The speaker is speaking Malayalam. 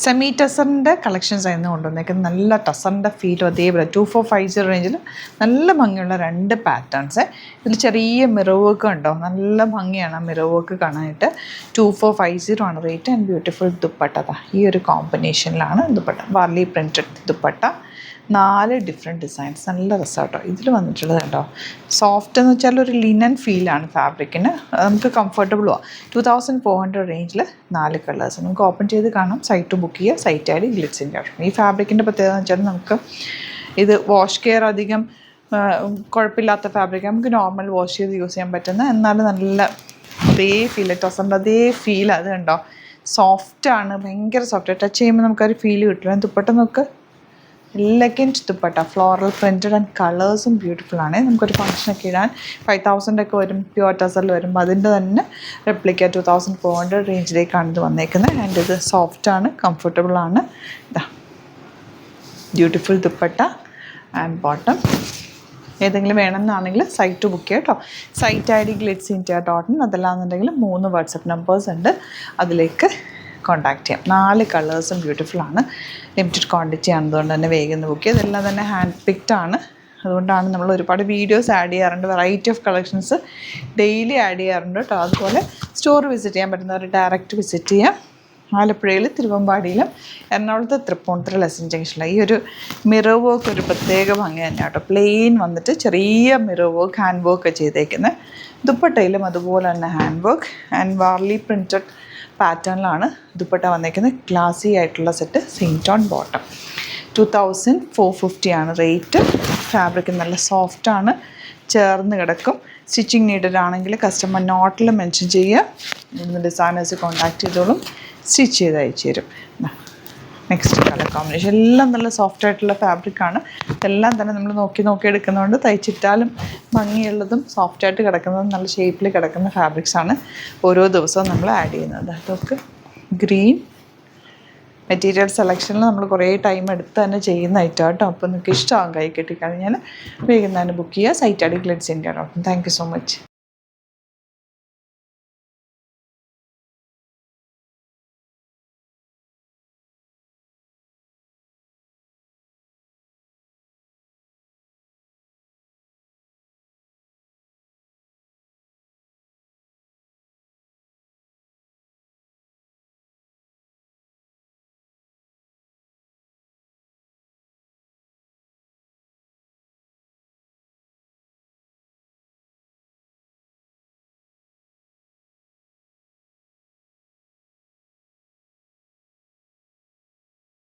സെമി ടസറിൻ്റെ കളക്ഷൻസ് ആയിരുന്നു കൊണ്ടുവന്നേക്കുന്നത്. നല്ല ടസറിൻ്റെ ഫീലും അതേപോലെ 2450 റേഞ്ചിൽ നല്ല ഭംഗിയുള്ള 2 പാറ്റേൺസ്. ഇതിൽ ചെറിയ മിറർ വർക്ക് ഉണ്ടോ, നല്ല ഭംഗിയാണ് ആ മിറർ വർക്ക് കാണാനായിട്ട്. 2450 ആണ് റേറ്റ്. And beautiful dupatta. ഈ ഒരു കോമ്പിനേഷനിലാണ് dupatta. Warli printed dupatta, 4 different designs. നല്ല രസമാട്ടോ ഇതിൽ വന്നിട്ടുള്ളത് കേട്ടോ. സോഫ്റ്റ് എന്ന് വെച്ചാൽ ഒരു ലിനൻ ഫീലാണ് ഫാബ്രിക്കിന്. നമുക്ക് കംഫർട്ടബിളും ആണ്. 2400 റേഞ്ചിൽ 4 കളേഴ്സ്. നമുക്ക് ഓപ്പൺ ചെയ്ത് കാണാം. സൈറ്റ് ബുക്ക് ചെയ്യുക. സൈറ്റ് ഐ ഡി ഗ്ലിറ്റ്സിൻ്റെ ഓപ്ഷൻ. ഈ ഫാബ്രിക്കിൻ്റെ പ്രത്യേകത എന്ന് വെച്ചാൽ നമുക്ക് ഇത് വാഷ് കെയർ അധികം കുഴപ്പമില്ലാത്ത ഫാബ്രിക്. നമുക്ക് നോർമൽ വാഷ് ചെയ്ത് യൂസ് ചെയ്യാൻ പറ്റുന്ന, എന്നാലും നല്ല അതേ ഫീൽ, ടസറിൻ്റെ അതേ ഫീൽ. അത് കണ്ടോ, സോഫ്റ്റാണ്, ഭയങ്കര സോഫ്റ്റ്. ടച്ച് ചെയ്യുമ്പോൾ നമുക്കൊരു ഫീൽ കിട്ടില്ല. ദുപ്പട്ട നമുക്ക് elegant dupatta, floral printed and കളേഴ്സും ബ്യൂട്ടിഫുൾ ആണ്. നമുക്കൊരു ഫംഗ്ഷനൊക്കെ ഇടാൻ 5000 ഒക്കെ വരും. പ്യുവർ ടസറിൽ വരുമ്പോൾ അതിൻ്റെ തന്നെ റെപ്ലിക്ക 2400 റേഞ്ചിലേക്കാണ് ഇത് വന്നേക്കുന്നത്. ആൻഡ് ഇത് സോഫ്റ്റാണ്, കംഫർട്ടബിളാണ്. ഇതാ ബ്യൂട്ടിഫുൾ ദുപ്പട്ട ആൻഡ് ബോട്ടം. ഏതെങ്കിലും വേണമെന്നാണെങ്കിൽ സൈറ്റ് ബുക്ക് ചെയ്യാം കേട്ടോ. Site I D glitzindia.in. അതല്ലാന്നുണ്ടെങ്കിൽ 3 വാട്സപ്പ് നമ്പേഴ്സ് ഉണ്ട്, അതിലേക്ക് കോൺടാക്റ്റ് ചെയ്യാം. 4 കളേഴ്സും ബ്യൂട്ടിഫുള്ളാണ്. ലിമിറ്റഡ് ക്വാണ്ടിറ്റി ആണതുകൊണ്ട് തന്നെ വേഗം ബുക്ക് ചെയ്ത്. ഇതെല്ലാം തന്നെ ഹാൻഡ് പിക്ഡ് ആണ്. അതുകൊണ്ടാണ് നമ്മൾ ഒരുപാട് വീഡിയോസ് ആഡ് ചെയ്യാറുണ്ട്. Variety of collections daily add ചെയ്യാറുണ്ട് കേട്ടോ. അതുപോലെ സ്റ്റോർ വിസിറ്റ് ചെയ്യാൻ പറ്റുന്നവർ ഡയറക്റ്റ് വിസിറ്റ് ചെയ്യാം. ആലപ്പുഴയിൽ തിരുവമ്പാടിയിലും എറണാകുളത്ത് തൃപ്പൂണിത്തുറ ലെസൺ ജംഗ്ഷനിലും. ഈ ഒരു മിറർ വർക്ക് ഒരു പ്രത്യേക ഭംഗി തന്നെയാണ് കേട്ടോ. പ്ലെയിൻ വന്നിട്ട് ചെറിയ മിറർ വർക്ക്, ഹാൻഡ് വർക്ക് ചെയ്തേക്കുന്നത്. ദുപ്പട്ടയിലും അതുപോലെ തന്നെ hand work and Warli printed പാറ്റേണിലാണ് ദുപ്പട്ട വന്നേക്കുന്നത്. ക്ലാസി ആയിട്ടുള്ള സെറ്റ്. Same tone bottom. 2450 ആണ് റേറ്റ്. ഫാബ്രിക് നല്ല സോഫ്റ്റാണ്, ചേർന്ന് കിടക്കും. സ്റ്റിച്ചിങ് നീഡഡ് ആണെങ്കിൽ കസ്റ്റമർ നോട്ടിൽ മെൻഷൻ ചെയ്യുക. ഇവിടുന്ന് ഡിസൈനേഴ്സ് കോൺടാക്ട് ചെയ്തോളും, സ്റ്റിച്ച് ചെയ്ത് അയച്ചു തരും. നെക്സ്റ്റ് കളർ കോമ്പിനേഷൻ എല്ലാം നല്ല സോഫ്റ്റ് ആയിട്ടുള്ള ഫാബ്രിക്കാണ്. ഇതെല്ലാം തന്നെ നമ്മൾ നോക്കി എടുക്കുന്നതുകൊണ്ട് തയ്ച്ചിട്ടാലും ഭംഗിയുള്ളതും സോഫ്റ്റായിട്ട് കിടക്കുന്നതും നല്ല ഷേപ്പിൽ കിടക്കുന്ന ഫാബ്രിക്സാണ് ഓരോ ദിവസവും നമ്മൾ ആഡ് ചെയ്യുന്നത്. അതൊക്കെ ഗ്രീൻ മെറ്റീരിയൽ സെലക്ഷനിൽ നമ്മൾ കുറേ ടൈം എടുത്ത് തന്നെ ചെയ്യുന്ന ഐറ്റം കേട്ടോ. അപ്പോൾ നിങ്ങൾക്ക് ഇഷ്ടമാകും കൈ കിട്ടിക്കഴിഞ്ഞാൽ വേഗം തന്നെ ബുക്ക് ചെയ്യുക. Site I D glitzindia.in. Thank you so much.